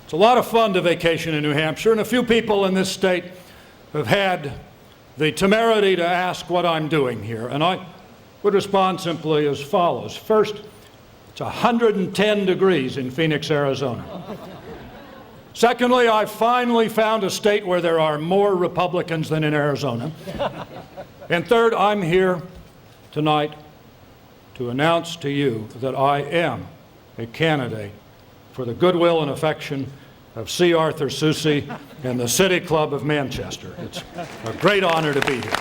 It's a lot of fun to vacation in New Hampshire, and a few people in this state have had the temerity to ask what I'm doing here, and I would respond simply as follows. First, it's 110 degrees in Phoenix, Arizona. Secondly, I finally found a state where there are more Republicans than in Arizona. And third, I'm here tonight to announce to you that I am a candidate for the goodwill and affection of C. Arthur Soucy and the City Club of Manchester. It's a great honor to be here.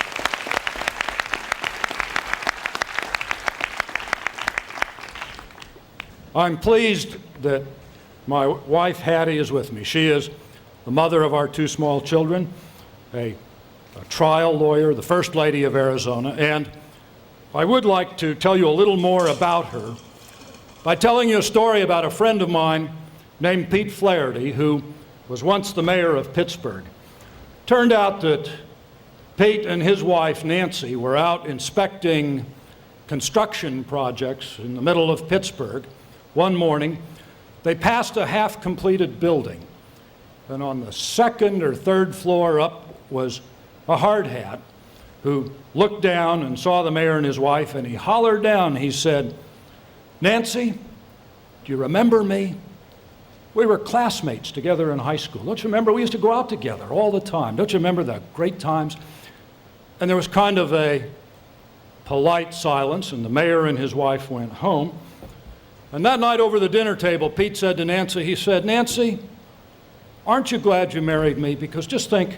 I'm pleased that my wife Hattie is with me. She is the mother of our two small children, a trial lawyer, the First Lady of Arizona, and I would like to tell you a little more about her by telling you a story about a friend of mine named Pete Flaherty, who was once the mayor of Pittsburgh. Turned out that Pete and his wife Nancy were out inspecting construction projects in the middle of Pittsburgh. One morning, they passed a half-completed building, and on the second or third floor up was a hard hat who looked down and saw the mayor and his wife, and he hollered down. He said, "Nancy, do you remember me? We were classmates together in high school. Don't you remember? We used to go out together all the time. Don't you remember the great times?" And there was kind of a polite silence, and the mayor and his wife went home. And that night over the dinner table, Pete said to Nancy, he said, "Nancy, aren't you glad you married me? Because just think,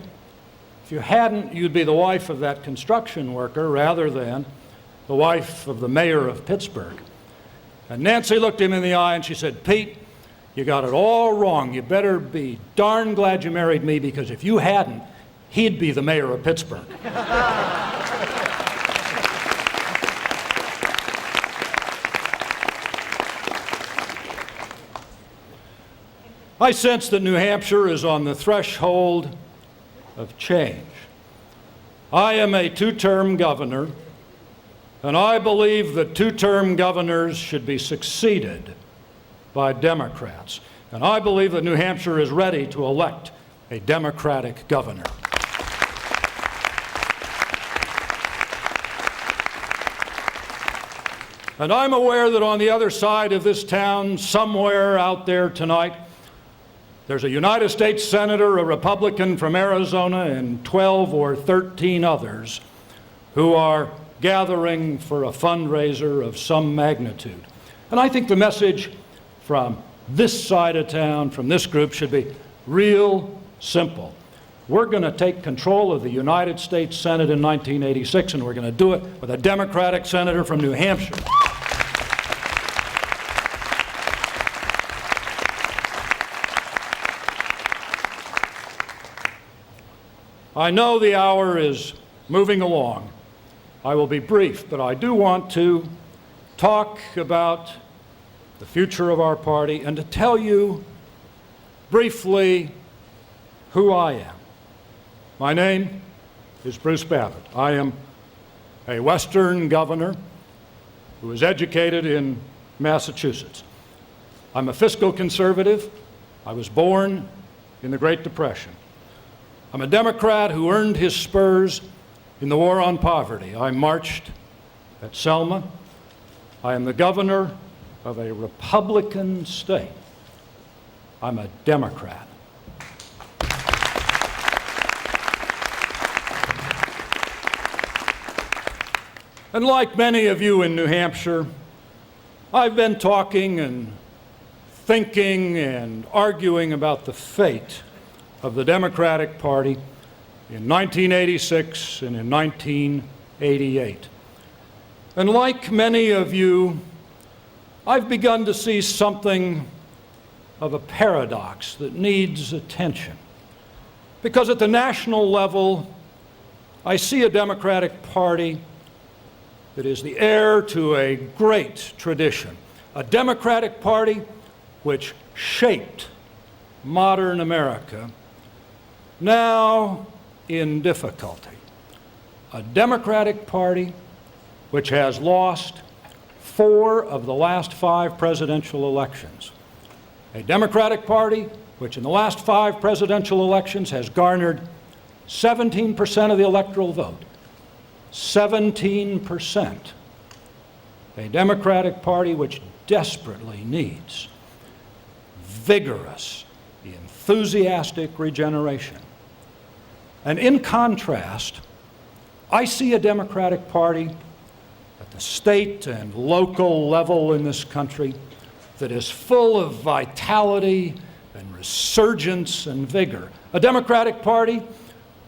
if you hadn't, you'd be the wife of that construction worker rather than the wife of the mayor of Pittsburgh." And Nancy looked him in the eye and she said, "Pete, you got it all wrong. You better be darn glad you married me, because if you hadn't, he'd be the mayor of Pittsburgh." I sense that New Hampshire is on the threshold of change. I am a two-term governor, and I believe that two-term governors should be succeeded by Democrats. And I believe that New Hampshire is ready to elect a Democratic governor. And I'm aware that on the other side of this town, somewhere out there tonight, there's a United States Senator, a Republican from Arizona, and 12 or 13 others who are gathering for a fundraiser of some magnitude. And I think the message from this side of town, from this group, should be real simple. We're going to take control of the United States Senate in 1986, and we're going to do it with a Democratic senator from New Hampshire. I know the hour is moving along. I will be brief, but I do want to talk about the future of our party and to tell you briefly who I am. My name is Bruce Babbitt. I am a Western governor who was educated in Massachusetts. I'm a fiscal conservative. I was born in the Great Depression. I'm a Democrat who earned his spurs in the war on poverty. I marched at Selma. I am the governor of a Republican state. I'm a Democrat. And like many of you in New Hampshire, I've been talking and thinking and arguing about the fate of the Democratic Party in 1986 and in 1988. And like many of you, I've begun to see something of a paradox that needs attention. Because at the national level, I see a Democratic Party that is the heir to a great tradition, a Democratic Party which shaped modern America, now in difficulty. A Democratic Party which has lost 4 of the last 5 presidential elections. A Democratic Party which in the last 5 presidential elections has garnered 17% of the electoral vote. 17%. A Democratic Party which desperately needs vigorous, enthusiastic regeneration. And in contrast, I see a Democratic Party at the state and local level in this country that is full of vitality and resurgence and vigor. A Democratic Party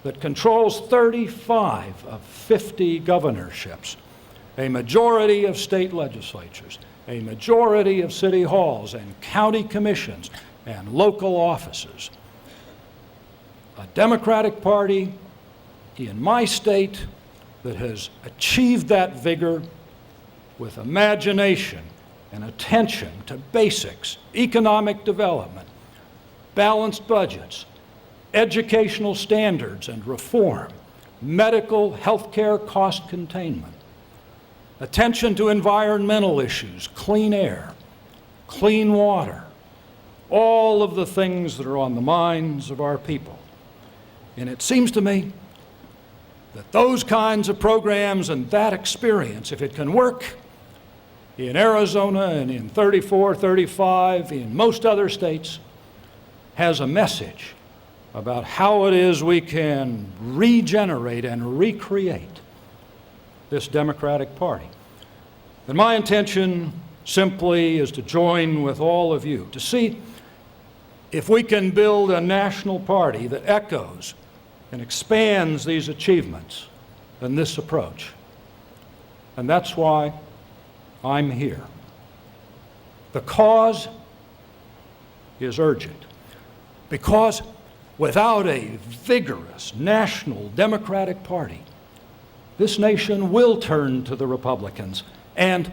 that controls 35 of 50 governorships, a majority of state legislatures, a majority of city halls and county commissions and local offices. A Democratic Party in my state that has achieved that vigor with imagination and attention to basics, economic development, balanced budgets, educational standards and reform, medical health care cost containment, attention to environmental issues, clean air, clean water, all of the things that are on the minds of our people. And it seems to me that those kinds of programs and that experience, if it can work in Arizona and in 34, 35, in most other states, has a message about how it is we can regenerate and recreate this Democratic Party. And my intention simply is to join with all of you to see if we can build a national party that echoes and expands these achievements and this approach. And that's why I'm here. The cause is urgent, because without a vigorous national Democratic Party, this nation will turn to the Republicans, and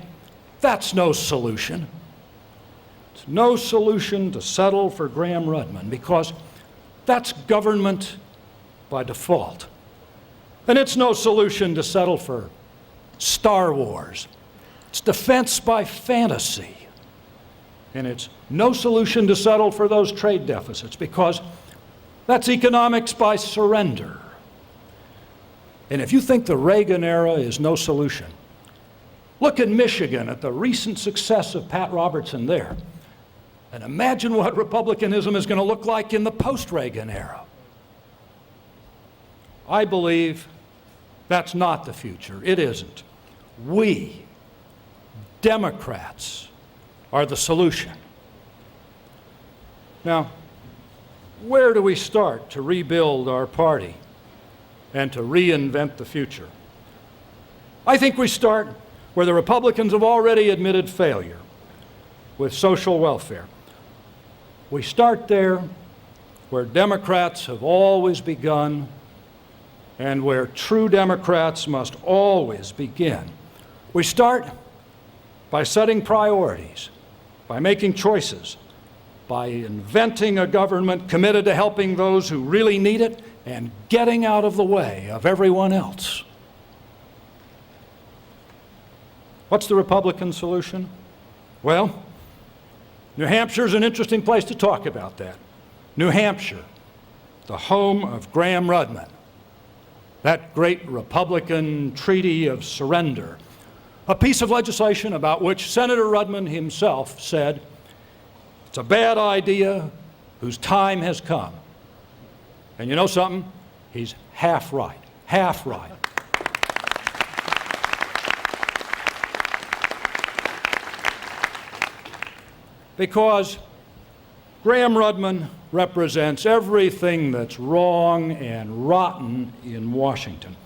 that's no solution. It's no solution to settle for Graham-Rudman, because that's government by default. And it's no solution to settle for Star Wars. It's defense by fantasy. And it's no solution to settle for those trade deficits, because that's economics by surrender. And if you think the Reagan era is no solution, look at Michigan, at the recent success of Pat Robertson there, and imagine what Republicanism is going to look like in the post-Reagan era. I believe that's not the future. It isn't. We, Democrats, are the solution. Now, where do we start to rebuild our party and to reinvent the future? I think we start where the Republicans have already admitted failure, with social welfare. We start there where Democrats have always begun and where true Democrats must always begin. We start by setting priorities, by making choices, by inventing a government committed to helping those who really need it and getting out of the way of everyone else. What's the Republican solution? Well, New Hampshire's an interesting place to talk about that. New Hampshire, the home of Graham-Rudman, that great Republican treaty of surrender, a piece of legislation about which Senator Rudman himself said, it's a bad idea whose time has come. And you know something? He's half right. Half right. Because Graham-Rudman represents everything that's wrong and rotten in Washington.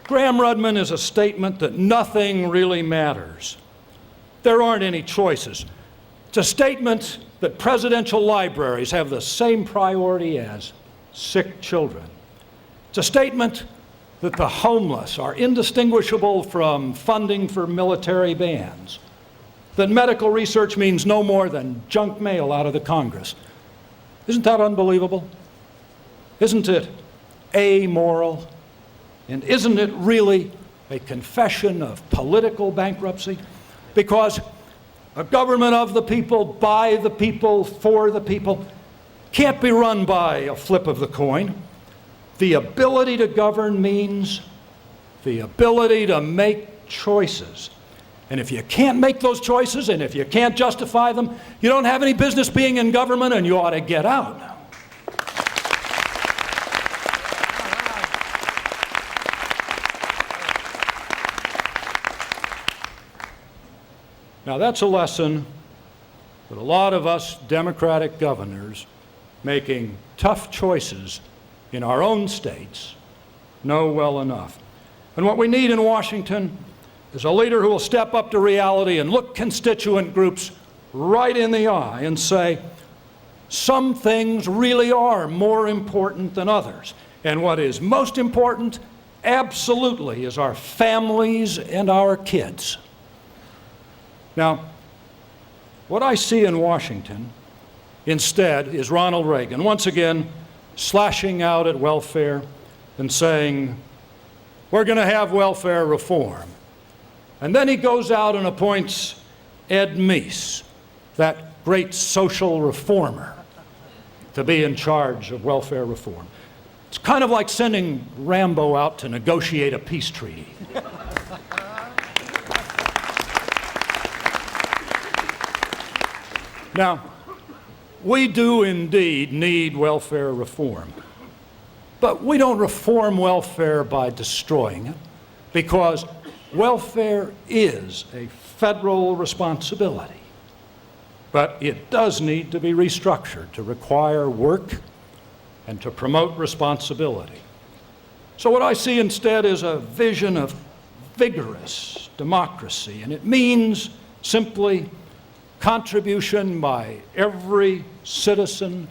Graham-Rudman is a statement that nothing really matters. There aren't any choices. It's a statement that presidential libraries have the same priority as sick children. It's a statement that the homeless are indistinguishable from funding for military bands, that medical research means no more than junk mail out of the Congress. Isn't that unbelievable? Isn't it amoral? And isn't it really a confession of political bankruptcy? because a government of the people, by the people, for the people, can't be run by a flip of the coin. The ability to govern means the ability to make choices. And if you can't make those choices, and if you can't justify them, you don't have any business being in government, and you ought to get out. Now, that's a lesson that a lot of us Democratic governors making tough choices in our own states know well enough. And what we need in Washington is a leader who will step up to reality and look constituent groups right in the eye and say, some things really are more important than others. And what is most important, absolutely, is our families and our kids. Now, what I see in Washington instead is Ronald Reagan once again slashing out at welfare and saying, we're going to have welfare reform. And then he goes out and appoints Ed Meese, that great social reformer, to be in charge of welfare reform. It's kind of like sending Rambo out to negotiate a peace treaty. Now, we do indeed need welfare reform, but we don't reform welfare by destroying it, because welfare is a federal responsibility. But it does need to be restructured to require work and to promote responsibility. So what I see instead is a vision of vigorous democracy, and it means simply contribution by every citizen,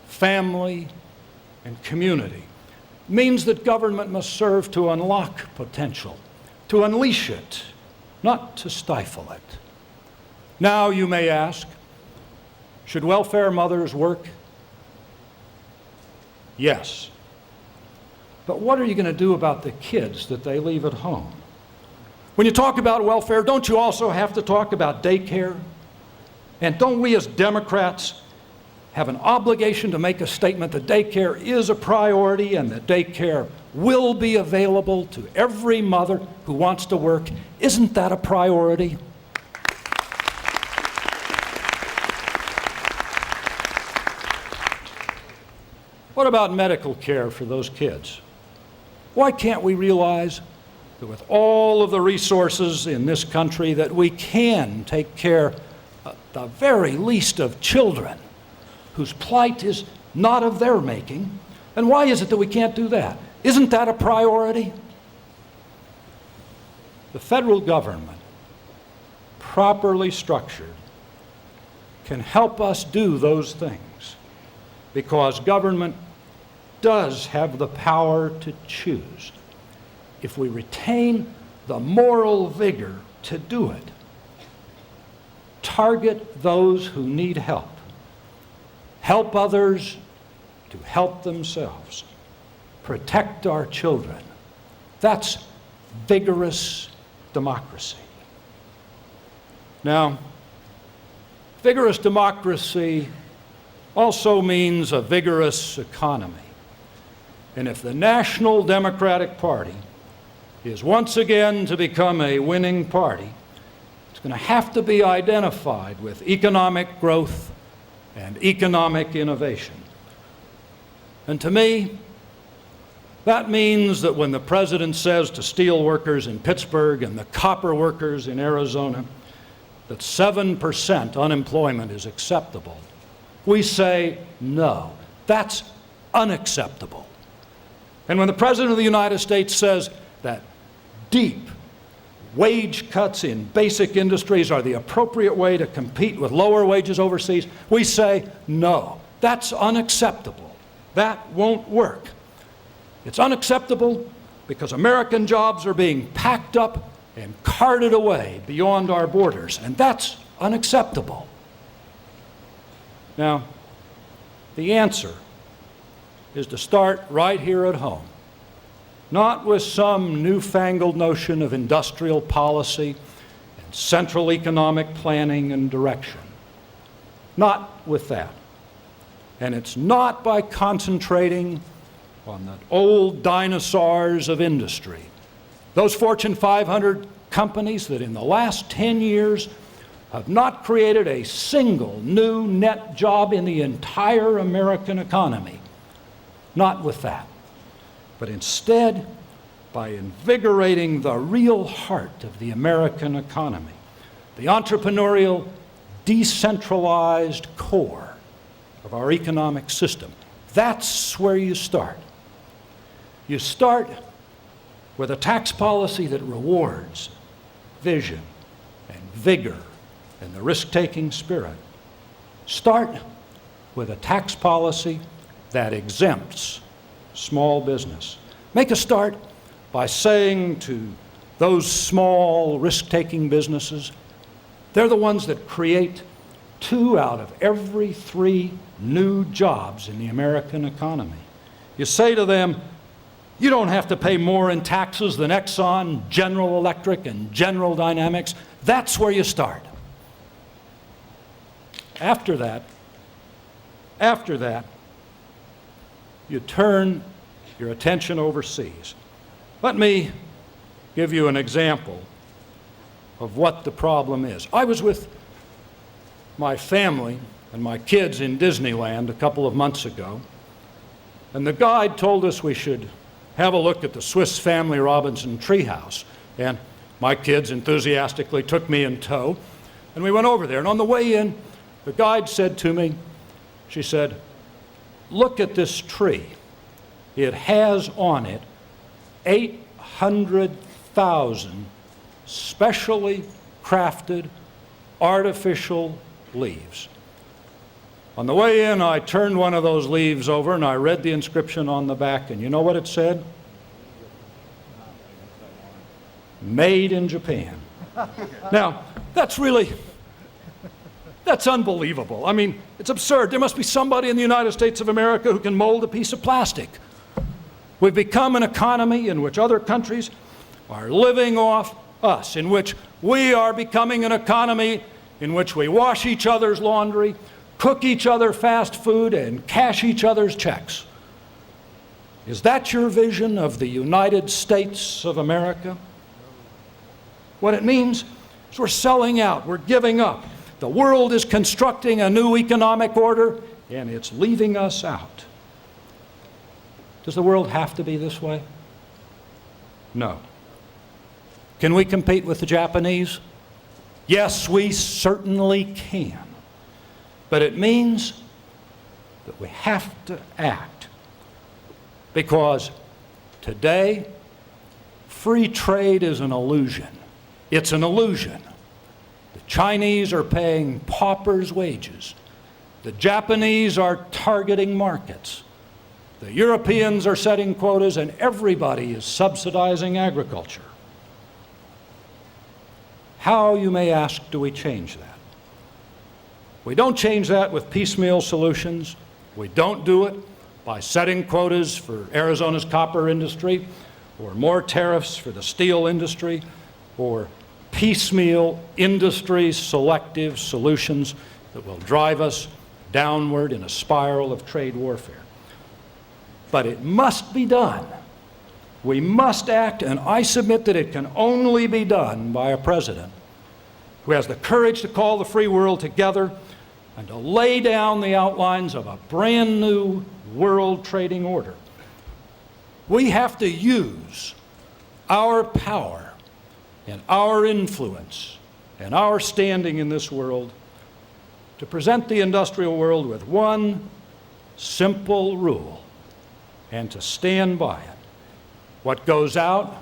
family, and community. It means that government must serve to unlock potential, to unleash it, not to stifle it. Now, you may ask, should welfare mothers work? Yes. But what are you going to do about the kids that they leave at home? When you talk about welfare, don't you also have to talk about daycare? And don't we as Democrats have an obligation to make a statement that daycare is a priority and that daycare will be available to every mother who wants to work? Isn't that a priority? What about medical care for those kids? Why can't we realize that with all of the resources in this country that we can take care at the very least of children whose plight is not of their making? And why is it that we can't do that? Isn't that a priority? The federal government, properly structured, can help us do those things, because government does have the power to choose. If we retain the moral vigor to do it, target those who need help, help others to help themselves, protect our children. That's vigorous democracy. Now, vigorous democracy also means a vigorous economy. And if the National Democratic Party is once again to become a winning party, it's going to have to be identified with economic growth and economic innovation. And to me, that means that when the president says to steel workers in Pittsburgh and the copper workers in Arizona that 7% unemployment is acceptable, we say no, that's unacceptable. And when the President of the United States says that deep wage cuts in basic industries are the appropriate way to compete with lower wages overseas, we say no, that's unacceptable. That won't work. It's unacceptable because American jobs are being packed up and carted away beyond our borders, and that's unacceptable. Now, the answer is to start right here at home, not with some newfangled notion of industrial policy and central economic planning and direction. Not with that. And it's not by concentrating on the old dinosaurs of industry. Those Fortune 500 companies that in the last 10 years have not created a single new net job in the entire American economy. Not with that. But instead, by invigorating the real heart of the American economy, the entrepreneurial, decentralized core of our economic system. That's where you start. You start with a tax policy that rewards vision and vigor and the risk-taking spirit. Start with a tax policy that exempts small business. Make a start by saying to those small risk-taking businesses, they're the ones that create 2 out of every 3 new jobs in the American economy. You say to them, you don't have to pay more in taxes than Exxon, General Electric, and General Dynamics. That's where you start. After that, you turn your attention overseas. Let me give you an example of what the problem is. I was with my family and my kids in Disneyland a couple of months ago, and the guide told us we should have a look at the Swiss Family Robinson treehouse. And my kids enthusiastically took me in tow, and we went over there. And on the way in, the guide said to me, she said, look at this tree. It has on it 800,000 specially crafted artificial leaves. On the way in, I turned one of those leaves over and I read the inscription on the back, and you know what it said? Made in Japan. Now, that's unbelievable. I mean, it's absurd. There must be somebody in the United States of America who can mold a piece of plastic. We've become an economy in which other countries are living off us, in which we are becoming an economy in which we wash each other's laundry, cook each other fast food, and cash each other's checks. Is that your vision of the United States of America? What it means is we're selling out, we're giving up. The world is constructing a new economic order, and it's leaving us out. Does the world have to be this way? No. Can we compete with the Japanese? Yes, we certainly can. But it means that we have to act, because today, free trade is an illusion. It's an illusion. The Chinese are paying paupers' wages. The Japanese are targeting markets. The Europeans are setting quotas, and everybody is subsidizing agriculture. How, you may ask, do we change that? We don't change that with piecemeal solutions. We don't do it by setting quotas for Arizona's copper industry, or more tariffs for the steel industry, or piecemeal industry selective solutions that will drive us downward in a spiral of trade warfare. But it must be done. We must act, and I submit that it can only be done by a president who has the courage to call the free world together and to lay down the outlines of a brand new world trading order. We have to use our power and our influence and our standing in this world to present the industrial world with one simple rule, and to stand by it. What goes out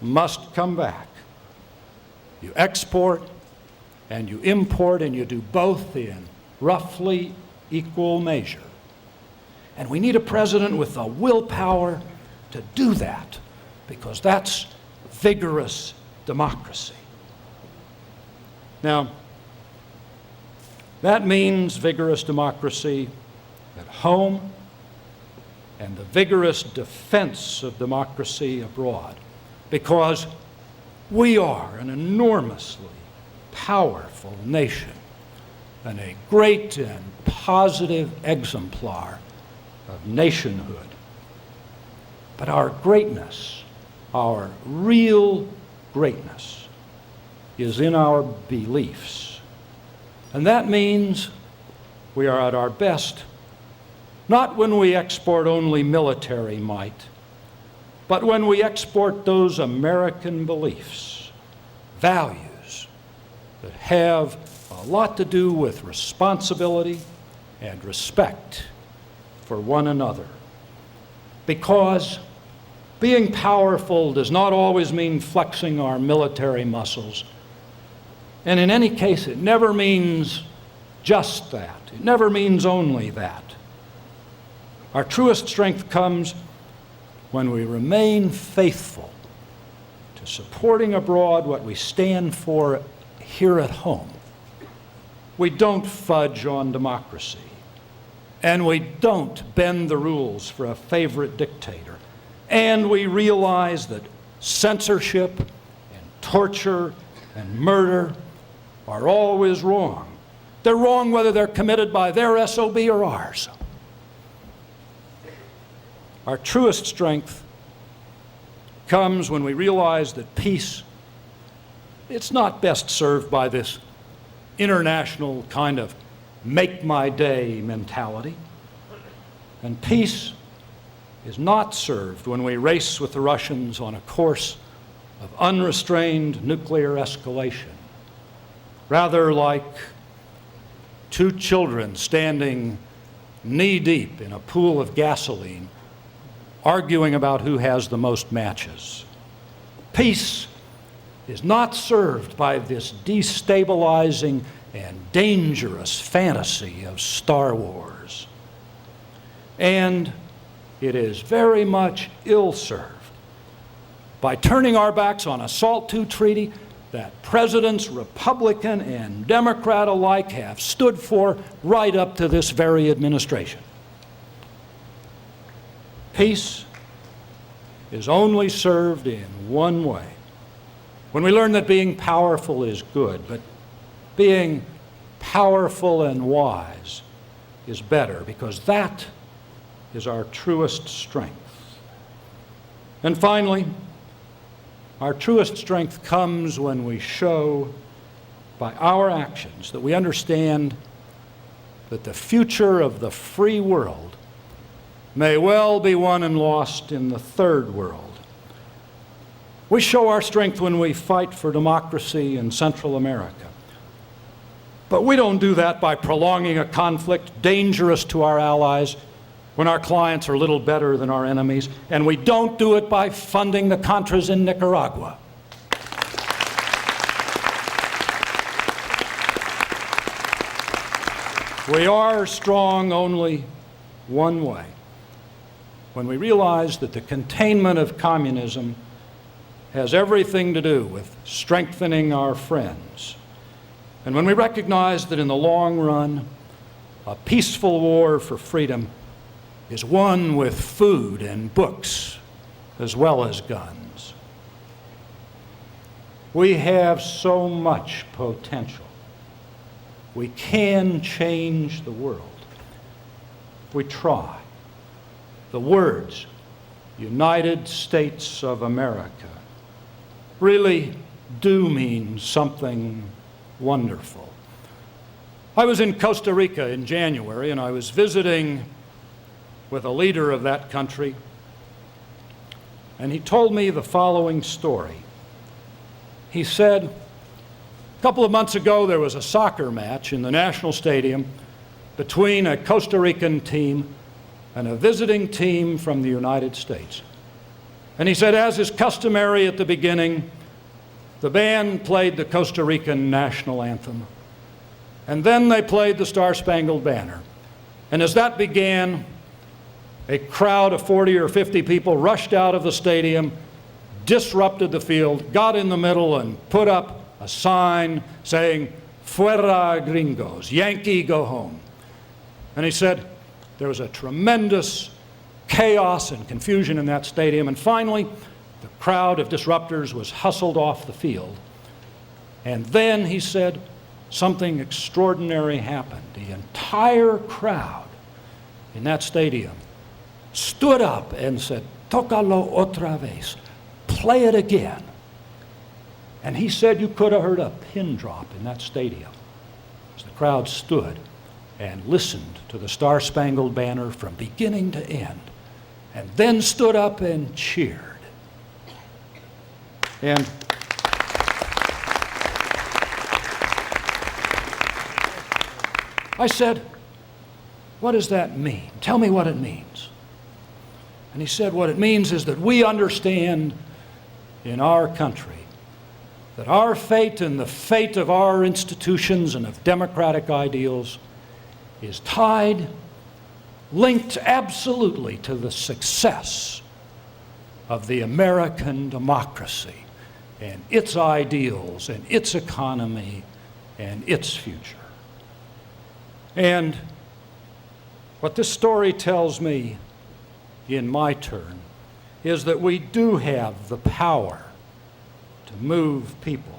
must come back. You export and you import, and you do both in roughly equal measure. And we need a president with the willpower to do that, because that's vigorous democracy. Now, that means vigorous democracy at home and the vigorous defense of democracy abroad, because we are an enormously powerful nation and a great and positive exemplar of nationhood. But our greatness, our real greatness, is in our beliefs. And that means we are at our best not when we export only military might, but when we export those American beliefs, values that have a lot to do with responsibility and respect for one another. Because being powerful does not always mean flexing our military muscles. And in any case, it never means just that. It never means only that. Our truest strength comes when we remain faithful to supporting abroad what we stand for here at home. We don't fudge on democracy, and we don't bend the rules for a favorite dictator, and we realize that censorship and torture and murder are always wrong. They're wrong whether they're committed by their SOB or ours. Our truest strength comes when we realize that peace, it's not best served by this international kind of make my day mentality. And peace is not served when we race with the Russians on a course of unrestrained nuclear escalation. Rather like two children standing knee-deep in a pool of gasoline, arguing about who has the most matches. Peace is not served by this destabilizing and dangerous fantasy of Star Wars. And it is very much ill-served by turning our backs on a SALT II treaty that presidents, Republican and Democrat alike, have stood for right up to this very administration. Peace is only served in one way. When we learn that being powerful is good, but being powerful and wise is better, because that is our truest strength. And finally, our truest strength comes when we show by our actions that we understand that the future of the free world may well be won and lost in the third world. We show our strength when we fight for democracy in Central America. But we don't do that by prolonging a conflict dangerous to our allies when our clients are little better than our enemies, and we don't do it by funding the Contras in Nicaragua. We are strong only one way: when we realize that the containment of communism has everything to do with strengthening our friends, and when we recognize that in the long run, a peaceful war for freedom is won with food and books as well as guns. We have so much potential. We can change the world if we try. The words United States of America really do mean something wonderful. I was in Costa Rica in January, and I was visiting with a leader of that country, and he told me the following story. He said, a couple of months ago there was a soccer match in the National Stadium between a Costa Rican team and a visiting team from the United States. And he said, as is customary at the beginning, the band played the Costa Rican national anthem, and then they played the Star-Spangled Banner. And as that began, a crowd of 40 or 50 people rushed out of the stadium, disrupted the field, got in the middle, and put up a sign saying, "Fuera gringos," Yankee, go home. And he said there was a tremendous chaos and confusion in that stadium, and finally the crowd of disruptors was hustled off the field. And then, he said, something extraordinary happened. The entire crowd in that stadium stood up and said, "Tócalo otra vez," play it again. And he said you could have heard a pin drop in that stadium as the crowd stood and listened to the Star-Spangled Banner from beginning to end, and then stood up and cheered. And I said, "What does that mean? Tell me what it means." And he said, "What it means is that we understand in our country that our fate and the fate of our institutions and of democratic ideals is tied, linked absolutely to the success of the American democracy and its ideals and its economy and its future." And what this story tells me in my turn is that we do have the power to move people,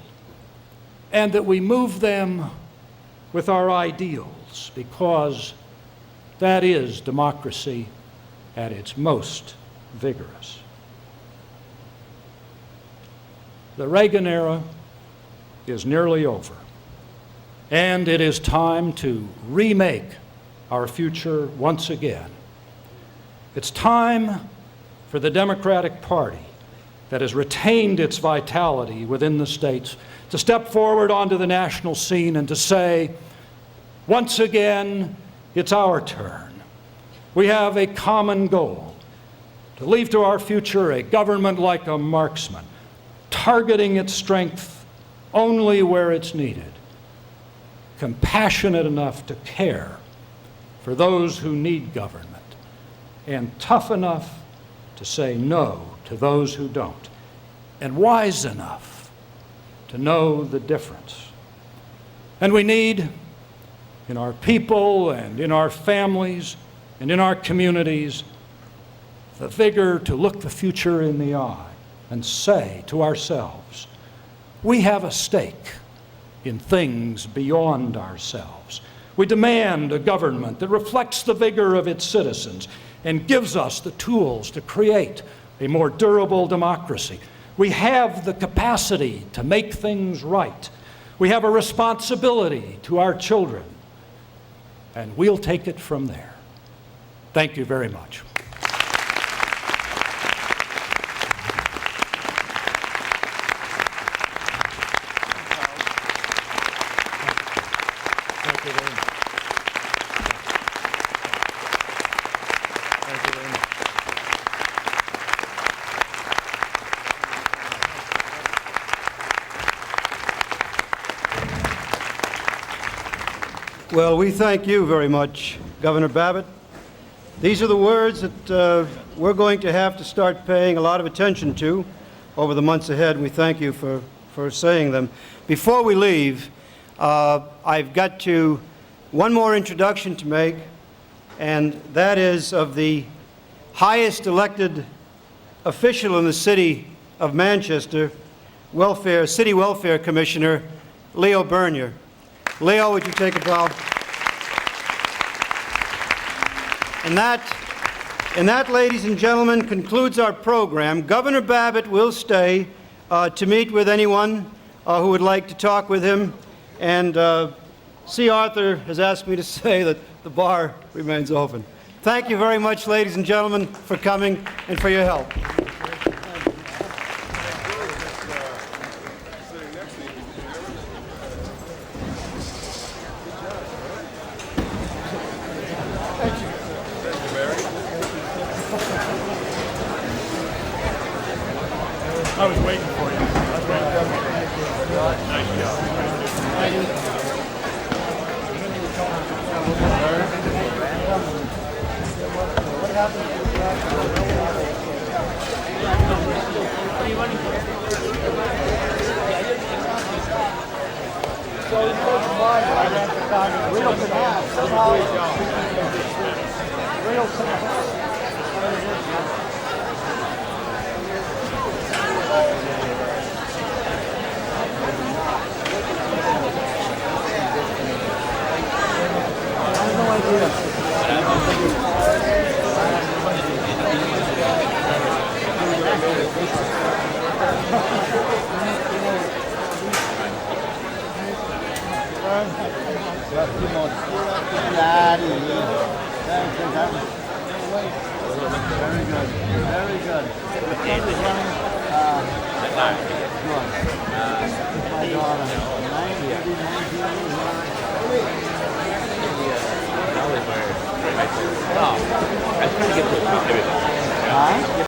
and that we move them with our ideals, because that is democracy at its most vigorous. The Reagan era is nearly over, and it is time to remake our future once again. It's time for the Democratic Party, that has retained its vitality within the states, to step forward onto the national scene and to say, once again, it's our turn. We have a common goal: to leave to our future a government like a marksman, targeting its strength only where it's needed, compassionate enough to care for those who need government, and tough enough to say no to those who don't, and wise enough to know the difference. And we need, in our people and in our families and in our communities, the vigor to look the future in the eye and say to ourselves, we have a stake in things beyond ourselves. We demand a government that reflects the vigor of its citizens and gives us the tools to create a more durable democracy. We have the capacity to make things right. We have a responsibility to our children, and we'll take it from there. Thank you very much. Well, we thank you very much, Governor Babbitt. These are the words that we're going to have to start paying a lot of attention to over the months ahead. We thank you for saying them. Before we leave, I've got one more introduction to make, and that is of the highest elected official in the city of Manchester, City Welfare Commissioner Leo Bernier. Leo, would you take a bow? And that, ladies and gentlemen, concludes our program. Governor Babbitt will stay to meet with anyone who would like to talk with him. And C. Arthur has asked me to say that the bar remains open. Thank you very much, ladies and gentlemen, for coming and for your help. I was waiting for you. Nice job. Daddy. Thanks for coming. Very good. Very good. The kid is running. Good. My daughter. 19. Huh?